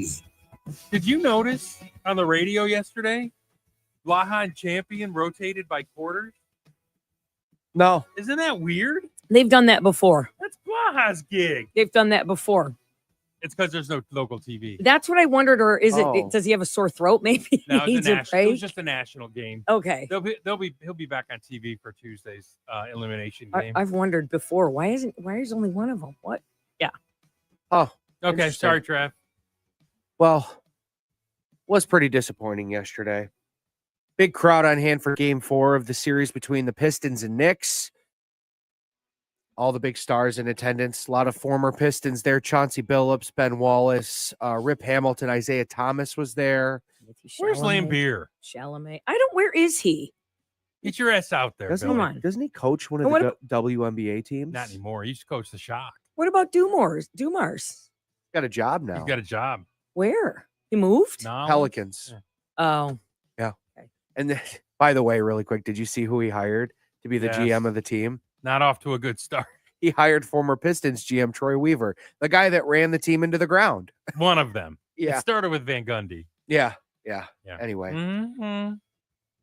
[SPEAKER 2] Did you notice on the radio yesterday, Lahan champion rotated by quarters?
[SPEAKER 3] No.
[SPEAKER 2] Isn't that weird?
[SPEAKER 1] They've done that before.
[SPEAKER 2] That's Blaha's gig.
[SPEAKER 1] They've done that before.
[SPEAKER 2] It's because there's no local TV.
[SPEAKER 1] That's what I wondered. Or is it?
[SPEAKER 3] Oh.
[SPEAKER 1] Does he have a sore throat? Maybe
[SPEAKER 2] No,
[SPEAKER 1] he needs a
[SPEAKER 2] it
[SPEAKER 1] break.
[SPEAKER 2] was just a national game.
[SPEAKER 1] Okay.
[SPEAKER 2] He'll be back on TV for Tuesday's elimination game.
[SPEAKER 1] I've wondered before. Why is only one of them? What?
[SPEAKER 3] Oh,
[SPEAKER 2] Okay,
[SPEAKER 3] interesting.
[SPEAKER 2] sorry, Trav.
[SPEAKER 3] Well, was pretty disappointing yesterday. Big crowd on hand for game 4 of the series between the Pistons and Knicks. All the big stars in attendance. A lot of former Pistons there. Chauncey Billups, Ben Wallace, Rip Hamilton, Isaiah Thomas was there.
[SPEAKER 2] Where's Lambeer?
[SPEAKER 1] Chalamet. I don't. Where is he?
[SPEAKER 2] Get your ass out there,
[SPEAKER 3] Doesn't,
[SPEAKER 2] Billy.
[SPEAKER 1] Come on.
[SPEAKER 3] doesn't he coach one of
[SPEAKER 1] And what
[SPEAKER 3] the WNBA teams?
[SPEAKER 2] Not anymore. He used to coach the Shock.
[SPEAKER 1] What about Dumars? Dumars.
[SPEAKER 3] Got a job now.
[SPEAKER 2] He's got a job.
[SPEAKER 1] Where? He moved?
[SPEAKER 2] No.
[SPEAKER 3] Pelicans.
[SPEAKER 2] Yeah.
[SPEAKER 1] Oh.
[SPEAKER 3] And then, by the way, really quick, did you see who he hired to be the
[SPEAKER 2] Yes.
[SPEAKER 3] GM of the team?
[SPEAKER 2] Not off to a good start.
[SPEAKER 3] He hired former Pistons GM Troy Weaver, the guy that ran the team into the ground.
[SPEAKER 2] One of them.
[SPEAKER 3] Yeah.
[SPEAKER 2] It started with Van Gundy.
[SPEAKER 3] Yeah. Anyway,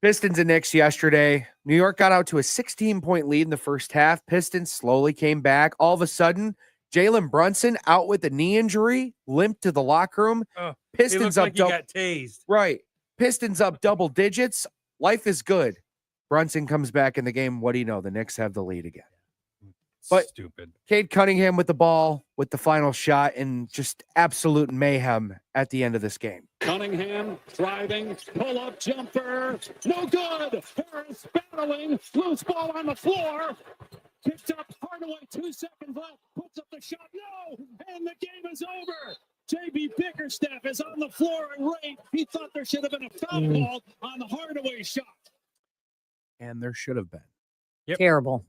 [SPEAKER 3] Pistons and Knicks yesterday. New York got out to a 16-point lead in the first half. Pistons slowly came back. All of a sudden, Jalen Brunson out with a knee injury, limped to the locker room.
[SPEAKER 2] Oh, He
[SPEAKER 3] Pistons
[SPEAKER 2] looked
[SPEAKER 3] up
[SPEAKER 2] like he
[SPEAKER 3] double.
[SPEAKER 2] got tased.
[SPEAKER 3] Right. Pistons up double digits. Life is good. Brunson comes back in the game. What do you know? The Knicks have the lead again. But-
[SPEAKER 2] Stupid.
[SPEAKER 3] Cade Cunningham with the ball with the final shot and just absolute mayhem at the end of this game.
[SPEAKER 5] Cunningham driving, pull up jumper, no good. Harris battling, loose ball on the floor. Kicked up Hardaway, 2 seconds left, puts up the shot, no, and the game is over. JB Bickerstaff is on the floor and right. He thought there should have been a foul called on the Hardaway shot.
[SPEAKER 3] And there should have been.
[SPEAKER 2] Yep.
[SPEAKER 1] Terrible.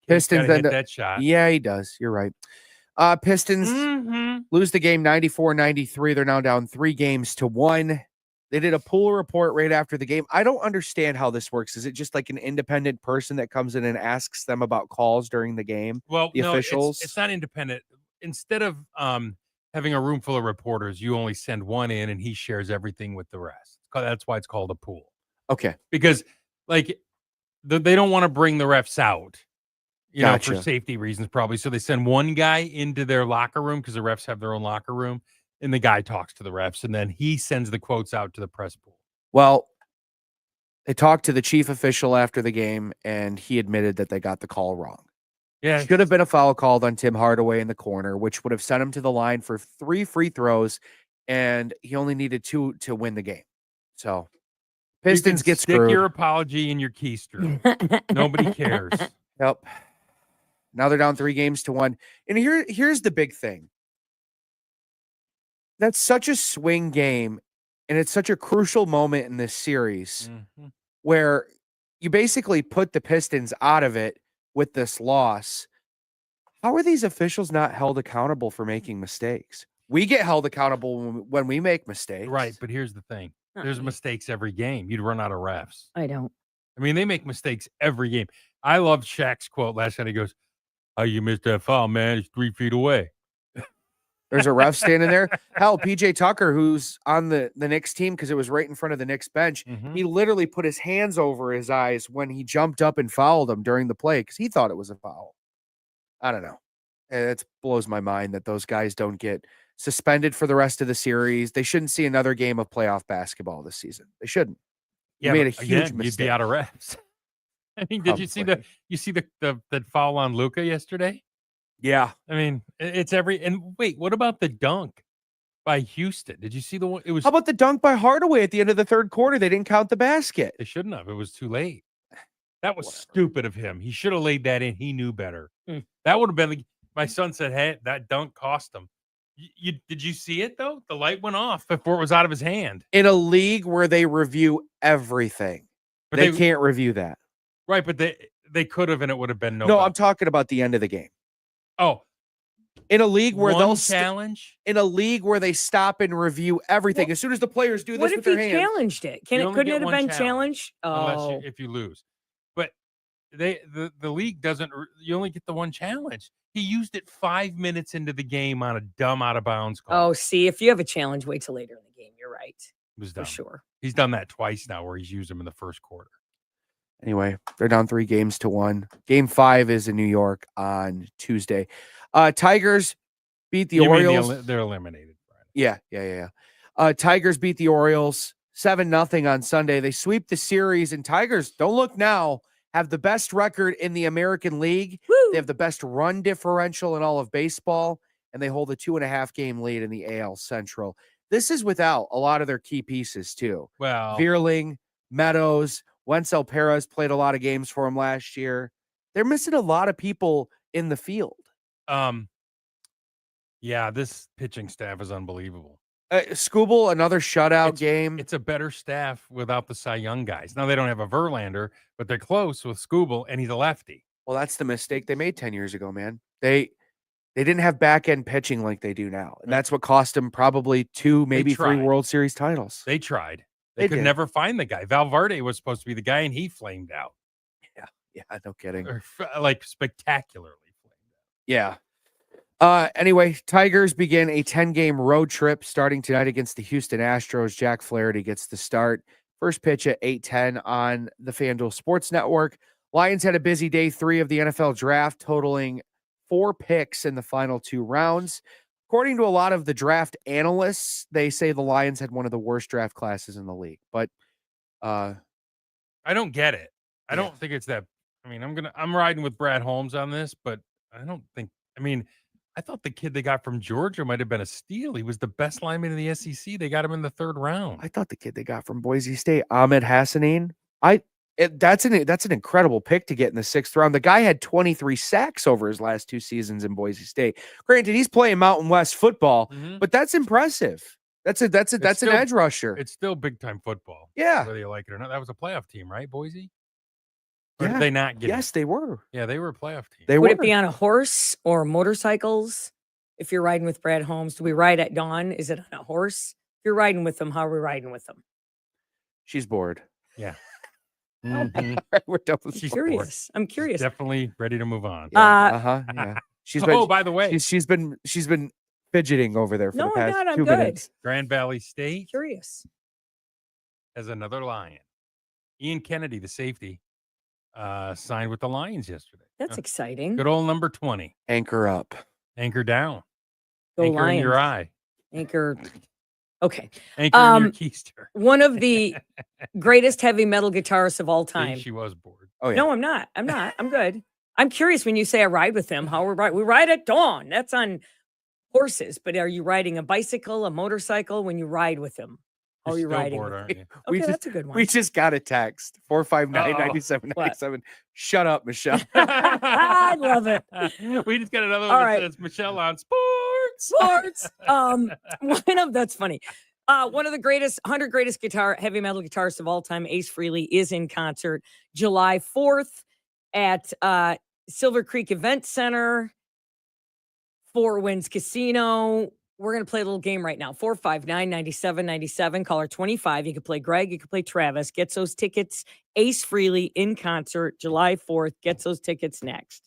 [SPEAKER 3] Pistons
[SPEAKER 2] Gotta hit
[SPEAKER 3] end up,
[SPEAKER 2] that shot.
[SPEAKER 3] yeah, he does. You're right. Pistons lose the game 94-93. They're now down 3-1. They did a pool report right after the game. I don't understand how this works. Is it just like an independent person that comes in and asks them about calls during the game?
[SPEAKER 2] Well,
[SPEAKER 3] The
[SPEAKER 2] no,
[SPEAKER 3] officials?
[SPEAKER 2] It's not independent. Instead of having a room full of reporters, you only send one in and he shares everything with the rest. That's why it's called a pool.
[SPEAKER 3] Okay.
[SPEAKER 2] Because like they don't want to bring the refs out. You know, for
[SPEAKER 3] Gotcha.
[SPEAKER 2] safety reasons, probably. So they send one guy into their locker room because the refs have their own locker room, and the guy talks to the refs, and then he sends the quotes out to the press pool.
[SPEAKER 3] Well, they talked to the chief official after the game, and he admitted that they got the call wrong.
[SPEAKER 2] Yeah,
[SPEAKER 3] Should have been a foul called on Tim Hardaway in the corner, which would have sent him to the line for 3 free throws, and he only needed 2 to win the game. So Pistons
[SPEAKER 2] you can
[SPEAKER 3] get
[SPEAKER 2] stick
[SPEAKER 3] screwed.
[SPEAKER 2] your apology in your keystroke. Nobody cares.
[SPEAKER 3] Yep. Now they're down 3-1. And here's the big thing. That's such a swing game, and it's such a crucial moment in this series
[SPEAKER 2] Mhm.
[SPEAKER 3] where you basically put the Pistons out of it with this loss. How are these officials not held accountable for making mistakes? We get held accountable when we make mistakes.
[SPEAKER 2] Right, but here's the thing. There's mistakes every game. You'd run out of refs.
[SPEAKER 1] I don't.
[SPEAKER 2] I mean, they make mistakes every game. I loved Shaq's quote last night. He goes, "Oh, you missed that foul, man. It's 3 feet away."
[SPEAKER 3] There's a ref standing there. Hell, PJ Tucker, who's on the Knicks team, because it was right in front of the Knicks bench,
[SPEAKER 2] Mhm.
[SPEAKER 3] he literally put his hands over his eyes when he jumped up and fouled him during the play because he thought it was a foul. I don't know. It blows my mind that those guys don't get suspended for the rest of the series. They shouldn't see another game of playoff basketball this season. They shouldn't. You made a
[SPEAKER 2] but
[SPEAKER 3] huge
[SPEAKER 2] again,
[SPEAKER 3] mistake.
[SPEAKER 2] you'd be out of refs. I mean, did you see the foul on Luka yesterday?
[SPEAKER 3] Yeah.
[SPEAKER 2] I mean, it's and wait, what about the dunk by Houston? Did you see the one? It was
[SPEAKER 3] How about the dunk by Hardaway at the end of the third quarter? They didn't count the basket.
[SPEAKER 2] They shouldn't have. It was too late. That was stupid of him. He should have laid that in. He knew better. That would have been my son said, "Hey, that dunk cost him." Did you see it though? The light went off before it was out of his hand.
[SPEAKER 3] In a league where they review everything,
[SPEAKER 2] But
[SPEAKER 3] they can't review that.
[SPEAKER 2] Right, but they could have, and it would have been
[SPEAKER 3] No, I'm talking about the end of the game.
[SPEAKER 2] Oh,
[SPEAKER 3] in a league where they'll
[SPEAKER 2] challenge.
[SPEAKER 3] In a league where they stop and review everything. As soon as the players do this with their hands.
[SPEAKER 1] What if he challenged it? Couldn't it have been challenged?
[SPEAKER 2] Unless if you lose. But the league doesn't. You only get the one challenge. He used it 5 minutes into the game on a dumb out of bounds call.
[SPEAKER 1] Oh, see, if you have a challenge, wait till later in the game. You're right.
[SPEAKER 2] It was dumb.
[SPEAKER 1] For sure.
[SPEAKER 2] He's done that twice now where he's used them in the first quarter.
[SPEAKER 3] Anyway, they're down 3-1. Game 5 is in New York on Tuesday. Tigers beat the Orioles.
[SPEAKER 2] They're eliminated.
[SPEAKER 3] Yeah. Tigers beat the Orioles 7-0 on Sunday. They sweep the series, and Tigers, don't look now, have the best record in the American League.
[SPEAKER 1] Woo!
[SPEAKER 3] They have the best run differential in all of baseball, and they hold a 2.5 game lead in the AL Central. This is without a lot of their key pieces, too.
[SPEAKER 2] Well,
[SPEAKER 3] Vierling, Meadows, Wenzel Perez played a lot of games for him last year. They're missing a lot of people in the field.
[SPEAKER 2] Yeah, this pitching staff is unbelievable.
[SPEAKER 3] Skubal, another shutout game.
[SPEAKER 2] It's a better staff without the Cy Young guys. Now, they don't have a Verlander, but they're close with Skubal, and he's a lefty.
[SPEAKER 3] Well, that's the mistake they made 10 years ago, man. They didn't have back-end pitching like they do now. And that's what cost them probably 2, maybe 3 World Series titles.
[SPEAKER 2] They tried. They could never find the guy. Valverde was supposed to be the guy, and he flamed out.
[SPEAKER 3] Yeah, no kidding.
[SPEAKER 2] Like spectacularly flamed out.
[SPEAKER 3] Yeah. Anyway, Tigers begin a 10-game road trip starting tonight against the Houston Astros. Jack Flaherty gets the start. First pitch at 8:10 on the FanDuel Sports Network. Lions had a busy day 3 of the NFL draft, totaling 4 picks in the final 2 rounds. According to a lot of the draft analysts, they say the Lions had one of the worst draft classes in the league. But
[SPEAKER 2] I don't get it. I don't think it's that. I mean, I'm riding with Brad Holmes on this, but I don't think. I mean, I thought the kid they got from Georgia might have been a steal. He was the best lineman in the SEC. They got him in the 3rd round.
[SPEAKER 3] I thought the kid they got from Boise State, Ahmed Hassanin, that's an incredible pick to get in the 6th round. The guy had 23 sacks over his last 2 seasons in Boise State. Granted, he's playing Mountain West football, but that's impressive. That's an edge rusher.
[SPEAKER 2] It's still big time football.
[SPEAKER 3] Yeah.
[SPEAKER 2] Whether you like it or not. That was a playoff team, right, Boise? Or
[SPEAKER 3] Yeah.
[SPEAKER 2] did they not get
[SPEAKER 3] Yes, they were.
[SPEAKER 2] Yeah, they were a playoff team.
[SPEAKER 3] They
[SPEAKER 1] Would
[SPEAKER 3] were.
[SPEAKER 1] it be on a horse or motorcycles? If you're riding with Brad Holmes, do we ride at dawn? Is it on a horse? If you're riding with them, how are we riding with them?
[SPEAKER 3] She's bored.
[SPEAKER 2] Yeah.
[SPEAKER 3] All right, we're done with
[SPEAKER 2] She's
[SPEAKER 3] football.
[SPEAKER 1] Curious. I'm curious.
[SPEAKER 2] Definitely ready to move on.
[SPEAKER 3] Yeah. She's been,
[SPEAKER 2] by the way,
[SPEAKER 3] she's been fidgeting over there for
[SPEAKER 1] No,
[SPEAKER 3] the
[SPEAKER 1] I'm
[SPEAKER 3] past
[SPEAKER 1] not. I'm
[SPEAKER 3] 2
[SPEAKER 1] good.
[SPEAKER 3] minutes.
[SPEAKER 2] Grand Valley State
[SPEAKER 1] Curious.
[SPEAKER 2] has another Lion. Ian Kennedy, the safety, signed with the Lions yesterday.
[SPEAKER 1] That's exciting.
[SPEAKER 2] Good old number 20.
[SPEAKER 3] Anchor up.
[SPEAKER 2] Anchor down.
[SPEAKER 1] Go
[SPEAKER 2] Anchor in your
[SPEAKER 1] Lions.
[SPEAKER 2] eye.
[SPEAKER 1] Anchor. Okay.
[SPEAKER 2] Anchor in your keister.
[SPEAKER 1] One of the greatest heavy metal guitarists of all
[SPEAKER 2] See,
[SPEAKER 1] time.
[SPEAKER 2] she was bored.
[SPEAKER 3] Oh yeah.
[SPEAKER 1] No, I'm not. I'm good. I'm curious when you say I ride with him, how we ride at dawn. That's on horses, but are you riding a bicycle, a motorcycle when you ride with him? How are you
[SPEAKER 2] Still
[SPEAKER 1] riding?
[SPEAKER 2] bored,
[SPEAKER 1] with
[SPEAKER 2] aren't
[SPEAKER 1] him?
[SPEAKER 2] you?
[SPEAKER 1] Okay, that's a good one.
[SPEAKER 3] We just got a text 459-9797. Shut up, Michelle.
[SPEAKER 1] I love it.
[SPEAKER 2] We just got another
[SPEAKER 1] All
[SPEAKER 2] one
[SPEAKER 1] right.
[SPEAKER 2] that says Michelle on sports.
[SPEAKER 1] Sports. That's funny. One of the 100 greatest heavy metal guitarists of all time, Ace Frehley, is in concert July 4th at Silver Creek Event Center, Four Winds Casino. We're going to play a little game right now. 459-9797, caller 25. You can play Greg. You can play Travis. Gets those tickets. Ace Frehley in concert July 4th. Gets those tickets next.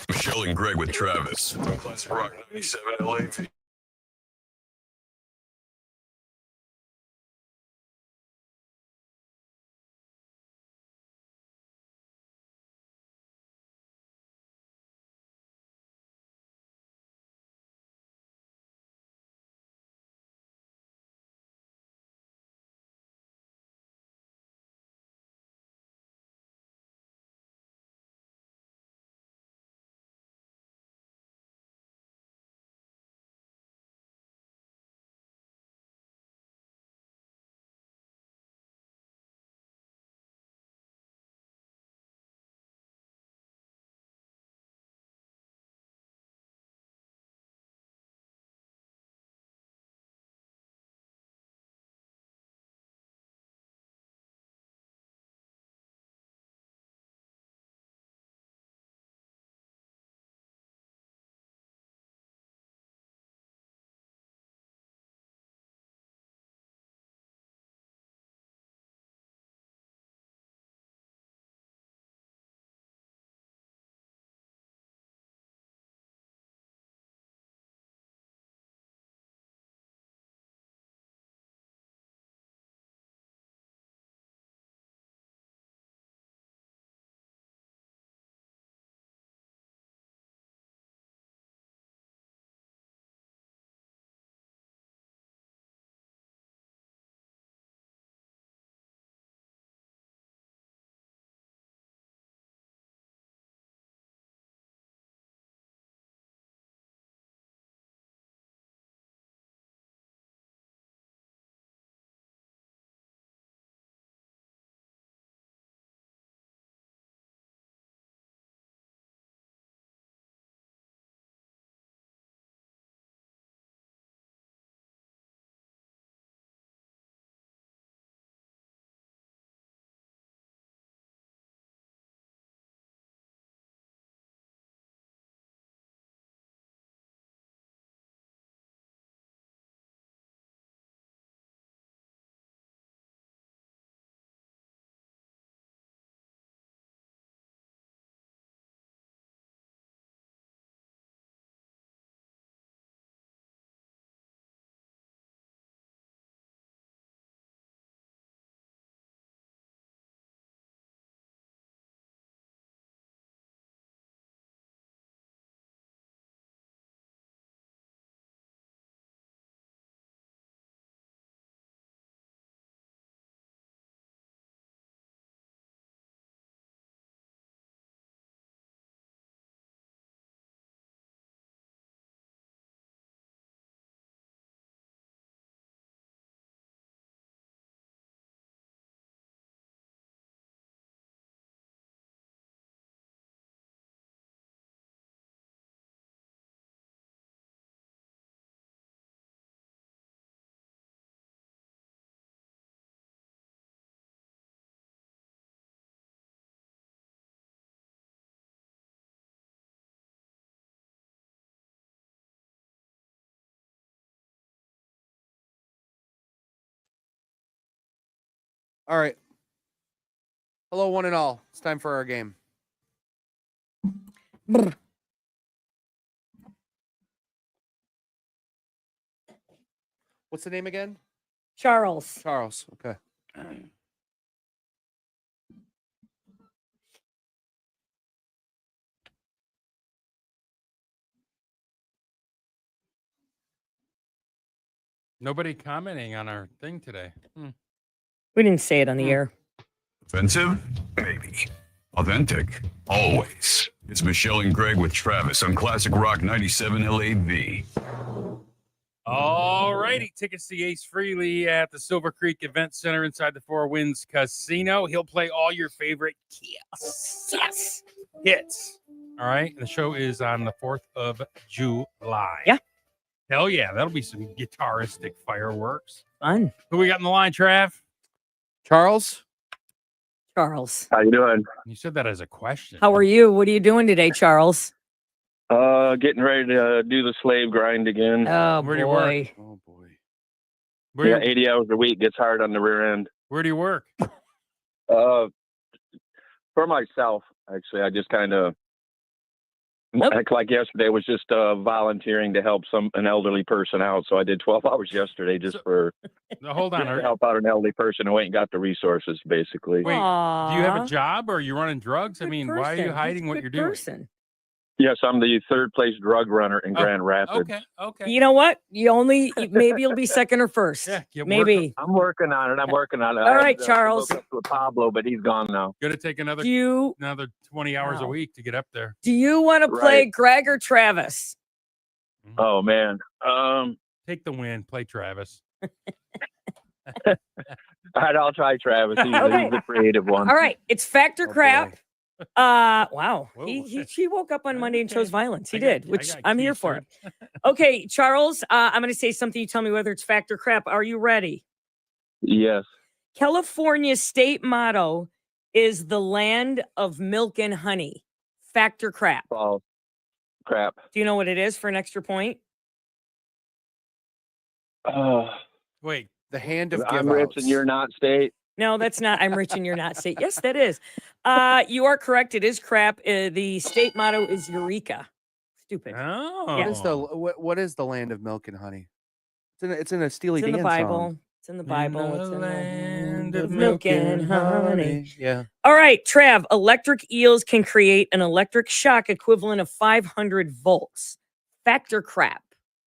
[SPEAKER 4] Michelle and Greg with Travis. Classic Rock 97 LA.
[SPEAKER 3] All right. Hello, one and all. It's time for our game.
[SPEAKER 1] Brr.
[SPEAKER 3] What's the name again?
[SPEAKER 1] Charles.
[SPEAKER 3] Charles. Okay.
[SPEAKER 2] Nobody commenting on our thing today.
[SPEAKER 1] We didn't say it on the air.
[SPEAKER 4] Offensive? Maybe. Authentic? Always. It's Michelle and Greg with Travis on Classic Rock 97 LAV.
[SPEAKER 2] All righty. Tickets to Ace Freely at the Silver Creek Event Center inside the Four Winds Casino. He'll play all your favorite hits. All right. The show is on the 4th of July.
[SPEAKER 1] Yeah.
[SPEAKER 2] Hell yeah. That'll be some guitaristic fireworks.
[SPEAKER 1] Fun.
[SPEAKER 2] Who we got in the line, Trav?
[SPEAKER 3] Charles.
[SPEAKER 1] Charles.
[SPEAKER 8] How you doing?
[SPEAKER 2] You said that as a question.
[SPEAKER 1] How are you? What are you doing today, Charles?
[SPEAKER 8] Getting ready to do the slave grind again.
[SPEAKER 1] Oh,
[SPEAKER 2] Where do you work?
[SPEAKER 1] boy.
[SPEAKER 3] Oh boy.
[SPEAKER 2] Where,
[SPEAKER 8] Yeah, 80 hours a week gets hard on the rear end.
[SPEAKER 2] where do you work?
[SPEAKER 8] For myself, actually, I just kind of
[SPEAKER 1] Nope.
[SPEAKER 8] like yesterday was just volunteering to help an elderly person out. So I did 12 hours yesterday just for
[SPEAKER 2] No, hold on.
[SPEAKER 8] to help out an elderly person who ain't got the resources, basically.
[SPEAKER 2] Wait, do you have a
[SPEAKER 1] Aw.
[SPEAKER 2] job or are you running drugs? I
[SPEAKER 1] Good
[SPEAKER 2] mean, why are you
[SPEAKER 1] person.
[SPEAKER 2] hiding
[SPEAKER 1] He's a
[SPEAKER 2] what
[SPEAKER 1] good
[SPEAKER 2] you're doing?
[SPEAKER 1] person.
[SPEAKER 8] Yes, I'm the third place drug runner in
[SPEAKER 2] Oh,
[SPEAKER 8] Grand Rapids.
[SPEAKER 2] Okay.
[SPEAKER 1] You know what? Maybe you'll be second or first.
[SPEAKER 2] Yeah, get
[SPEAKER 1] Maybe.
[SPEAKER 8] I'm working on it.
[SPEAKER 1] All
[SPEAKER 8] I
[SPEAKER 1] right,
[SPEAKER 8] had,
[SPEAKER 1] Charles.
[SPEAKER 8] hooked up with Pablo, but he's gone now.
[SPEAKER 2] Gonna take another
[SPEAKER 1] Do you
[SPEAKER 2] 20 hours a
[SPEAKER 1] Wow.
[SPEAKER 2] week to get up there.
[SPEAKER 1] want to play
[SPEAKER 8] Right.
[SPEAKER 1] Gregg or Travis?
[SPEAKER 8] Oh man.
[SPEAKER 2] Take the win. Play Travis.
[SPEAKER 8] All right, I'll try Travis. He's
[SPEAKER 1] Okay.
[SPEAKER 8] the creative one.
[SPEAKER 1] All right, it's Factor
[SPEAKER 3] Oh,
[SPEAKER 1] Crap.
[SPEAKER 3] boy.
[SPEAKER 1] Wow.
[SPEAKER 2] Whoa.
[SPEAKER 1] He woke up on Monday and chose
[SPEAKER 2] Okay.
[SPEAKER 1] violence. He
[SPEAKER 2] I got-
[SPEAKER 1] did,
[SPEAKER 2] I
[SPEAKER 1] which
[SPEAKER 2] got
[SPEAKER 1] I'm here
[SPEAKER 2] keys,
[SPEAKER 1] for
[SPEAKER 2] sir.
[SPEAKER 1] it. Okay, Charles, I'm going to say something. You tell me whether it's fact or crap. Are you ready?
[SPEAKER 8] Yes.
[SPEAKER 1] California's state motto is the land of milk and honey. Fact or crap?
[SPEAKER 8] False. Crap.
[SPEAKER 1] Do you know what it is for an extra point?
[SPEAKER 2] Wait,
[SPEAKER 3] The hand of
[SPEAKER 8] I'm
[SPEAKER 3] give
[SPEAKER 8] rich
[SPEAKER 3] outs.
[SPEAKER 8] and you're not state.
[SPEAKER 1] No, that's not. I'm rich and you're not state. Yes, that is. You are correct. It is crap. The state motto is Eureka. Stupid.
[SPEAKER 2] oh,
[SPEAKER 3] What is the what is the land of milk and honey? It's in a Steely
[SPEAKER 1] It's in
[SPEAKER 3] Dan
[SPEAKER 1] the Bible.
[SPEAKER 3] song.
[SPEAKER 1] It's in the Bible. It's in the
[SPEAKER 2] land
[SPEAKER 1] of milk and honey.
[SPEAKER 3] Yeah.
[SPEAKER 1] All right, Trav. Electric eels can create an electric shock equivalent of 500 volts. Fact or crap?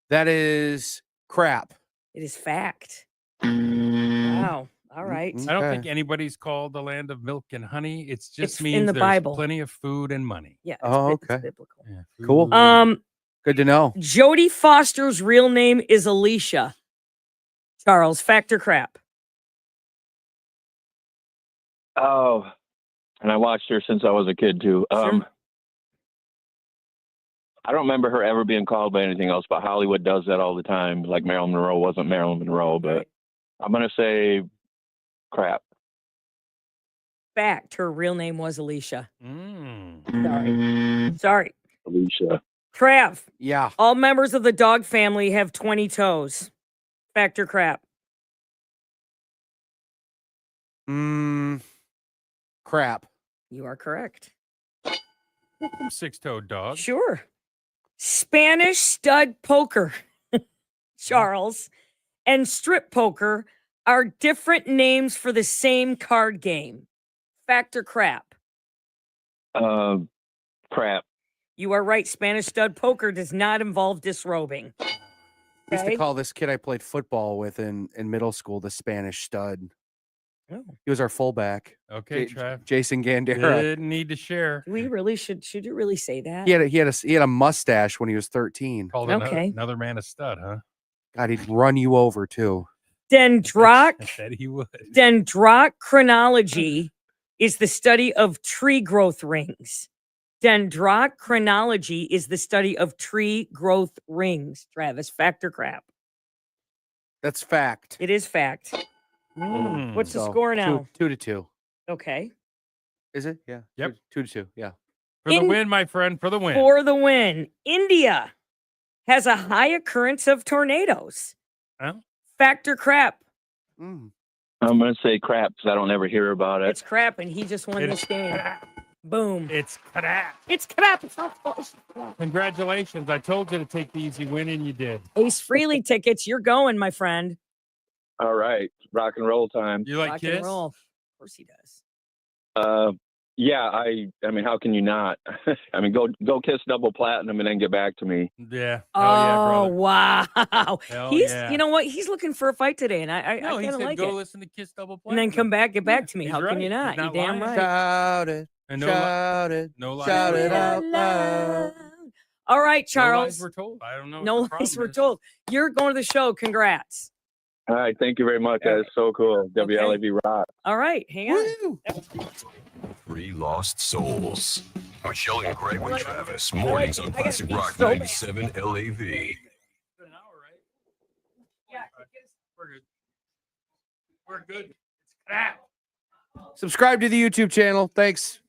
[SPEAKER 3] That is crap.
[SPEAKER 1] It is fact. Wow. All right.
[SPEAKER 3] Mm-mm.
[SPEAKER 2] I don't
[SPEAKER 3] Okay.
[SPEAKER 2] think anybody's called the land of milk and honey. It just
[SPEAKER 1] It's in
[SPEAKER 2] means
[SPEAKER 1] the
[SPEAKER 2] there's
[SPEAKER 1] Bible.
[SPEAKER 2] plenty of food and money.
[SPEAKER 1] Yeah. It's,
[SPEAKER 3] Oh,
[SPEAKER 1] it's
[SPEAKER 3] okay.
[SPEAKER 1] biblical.
[SPEAKER 2] Yeah,
[SPEAKER 3] Cool.
[SPEAKER 2] food.
[SPEAKER 3] Good to know.
[SPEAKER 1] Jodie Foster's real name is Alicia. Charles, fact or crap?
[SPEAKER 8] Oh, and I watched her since I was a kid too.
[SPEAKER 1] Sure.
[SPEAKER 8] I don't remember her ever being called by anything else, but Hollywood does that all the time. Like Marilyn Monroe wasn't Marilyn Monroe, but
[SPEAKER 1] Right.
[SPEAKER 8] I'm gonna say crap.
[SPEAKER 1] Fact. Her real name was Alicia.
[SPEAKER 2] Mm.
[SPEAKER 1] Sorry.
[SPEAKER 8] Alicia.
[SPEAKER 1] Trav.
[SPEAKER 3] Yeah.
[SPEAKER 1] All members of the dog family have 20 toes. Fact or crap?
[SPEAKER 3] Crap.
[SPEAKER 1] You are correct.
[SPEAKER 2] Six-toed dog.
[SPEAKER 1] Sure. Spanish stud poker, Charles, and strip poker are different names for the same card game. Fact or crap?
[SPEAKER 8] Crap.
[SPEAKER 1] You are right. Spanish stud poker does not involve disrobing.
[SPEAKER 3] I used to
[SPEAKER 1] Okay.
[SPEAKER 3] call this kid I played football with in middle school the Spanish stud.
[SPEAKER 1] Oh.
[SPEAKER 3] He was our fullback.
[SPEAKER 2] Okay,
[SPEAKER 3] J-
[SPEAKER 2] Trav.
[SPEAKER 3] Jason Gandera.
[SPEAKER 2] Didn't need to share.
[SPEAKER 1] We really should you really say that?
[SPEAKER 3] He had a mustache when he was 13.
[SPEAKER 2] Called
[SPEAKER 1] Okay.
[SPEAKER 2] another man a stud, huh?
[SPEAKER 3] God, he'd run you over too.
[SPEAKER 2] That he would.
[SPEAKER 1] Dendrochronology is the study of tree growth rings. Dendrochronology is the study of tree growth rings. Travis, fact or crap?
[SPEAKER 3] That's fact.
[SPEAKER 1] It is fact.
[SPEAKER 2] Mm.
[SPEAKER 1] What's the
[SPEAKER 3] So,
[SPEAKER 1] score now?
[SPEAKER 3] 2-2.
[SPEAKER 1] Okay.
[SPEAKER 3] Is it? Yeah.
[SPEAKER 2] Yep.
[SPEAKER 3] 2-2. Yeah.
[SPEAKER 2] For the
[SPEAKER 1] In-
[SPEAKER 2] win, my friend, for the win.
[SPEAKER 1] For the win. India has a high occurrence of tornadoes.
[SPEAKER 2] Oh.
[SPEAKER 1] Fact or crap?
[SPEAKER 3] Mm.
[SPEAKER 8] I'm going to say crap because I don't ever hear about it.
[SPEAKER 1] It's crap, and he just won this game. Boom.
[SPEAKER 2] It's crap.
[SPEAKER 1] It's crap. It's not close.
[SPEAKER 2] Congratulations. I told you to take the easy win, and you did.
[SPEAKER 1] Ace Frehley tickets. You're going, my friend.
[SPEAKER 8] All right. Rock and roll time.
[SPEAKER 2] You like
[SPEAKER 1] Rock
[SPEAKER 2] Kiss?
[SPEAKER 1] and roll. Of course he does.
[SPEAKER 8] Yeah, I mean, how can you not? I mean, go kiss double platinum and then get back to me.
[SPEAKER 2] Yeah.
[SPEAKER 1] Oh,
[SPEAKER 2] Hell yeah, brother.
[SPEAKER 1] wow.
[SPEAKER 2] Hell
[SPEAKER 1] He's,
[SPEAKER 2] yeah.
[SPEAKER 1] you know what? He's looking for a fight today, and I
[SPEAKER 2] No, he
[SPEAKER 1] kind of
[SPEAKER 2] said
[SPEAKER 1] like
[SPEAKER 2] go
[SPEAKER 1] it.
[SPEAKER 2] listen to Kiss Double
[SPEAKER 1] And
[SPEAKER 2] Platinum.
[SPEAKER 1] then come back, get back to me.
[SPEAKER 2] he's
[SPEAKER 1] How can
[SPEAKER 2] right.
[SPEAKER 1] you
[SPEAKER 2] He's
[SPEAKER 1] not?
[SPEAKER 2] not
[SPEAKER 1] You damn
[SPEAKER 2] lying.
[SPEAKER 1] right.
[SPEAKER 3] Shout it.
[SPEAKER 2] And
[SPEAKER 3] Shout it.
[SPEAKER 2] no lies.
[SPEAKER 3] Shout it
[SPEAKER 2] were
[SPEAKER 3] out
[SPEAKER 2] told.
[SPEAKER 3] loud.
[SPEAKER 1] All right,
[SPEAKER 2] No lies
[SPEAKER 1] Charles.
[SPEAKER 2] were told. I don't know.
[SPEAKER 1] No
[SPEAKER 2] what the
[SPEAKER 1] lies
[SPEAKER 2] problem
[SPEAKER 1] were
[SPEAKER 2] is.
[SPEAKER 1] told. You're going to the show. Congrats.
[SPEAKER 8] All right. Thank you very much, guys. So cool. WLAV rock.
[SPEAKER 1] All right, hang on.
[SPEAKER 4] Three Lost Souls. Michelle and Gregg with Travis. Mornings on
[SPEAKER 1] I gotta
[SPEAKER 4] Classic
[SPEAKER 1] pee
[SPEAKER 4] Rock
[SPEAKER 1] so bad.
[SPEAKER 4] 97 LAV.
[SPEAKER 2] An hour, right?
[SPEAKER 1] Yeah,
[SPEAKER 2] We're good. We're good. It's crap.
[SPEAKER 3] Subscribe to the YouTube channel. Thanks.